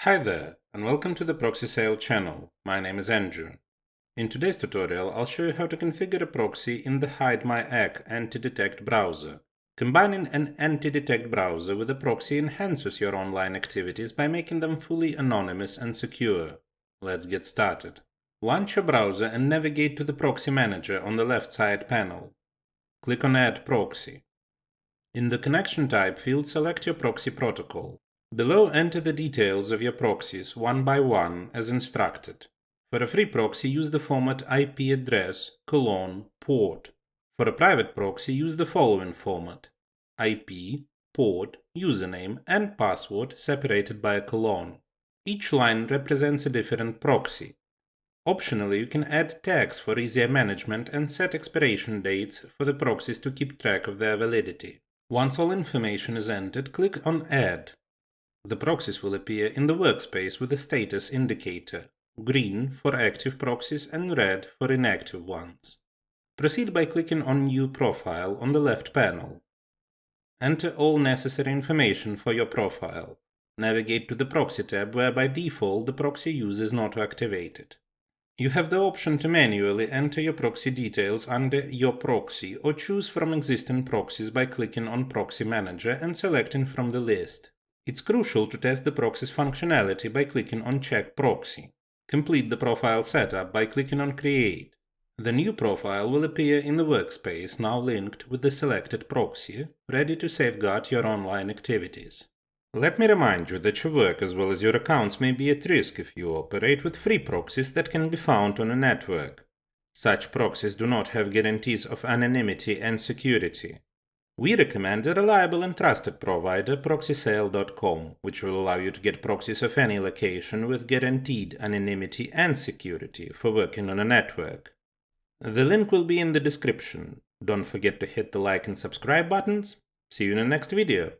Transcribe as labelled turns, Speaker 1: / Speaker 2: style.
Speaker 1: Hi there, and welcome to the Proxy Sale channel. My name is Andrew. In today's tutorial, I'll show you how to configure a proxy in the HideMyAcc anti-detect browser. Combining an anti-detect browser with a proxy enhances your online activities by making them fully anonymous and secure. Let's get started. Launch your browser and navigate to the Proxy Manager on the left side panel. Click on Add Proxy. In the Connection Type field, select your proxy protocol. Below, enter the details of your proxies one by one as instructed. For a free proxy, use the format IP address, port. For a private proxy, use the following format: IP, port, username, and password separated by a colon. Each line represents a different proxy. Optionally, you can add tags for easier management and set expiration dates for the proxies to keep track of their validity. Once all information is entered, click on Add. The proxies will appear in the workspace with a status indicator, green for active proxies and red for inactive ones. Proceed by clicking on New Profile on the left panel. Enter all necessary information for your profile. Navigate to the Proxy tab, where by default the proxy uses not activated. You have the option to manually enter your proxy details under Your Proxy or choose from existing proxies by clicking on Proxy Manager and selecting from the list. It's crucial to test the proxy's functionality by clicking on Check Proxy. Complete the profile setup by clicking on Create. The new profile will appear in the workspace, now linked with the selected proxy, ready to safeguard your online activities. Let me remind you that your work as well as your accounts may be at risk if you operate with free proxies that can be found on a network. Such proxies do not have guarantees of anonymity and security. We recommend a reliable and trusted provider, ProxySale.com, which will allow you to get proxies of any location with guaranteed anonymity and security for working on a network. The link will be in the description. Don't forget to hit the like and subscribe buttons. See you in the next video.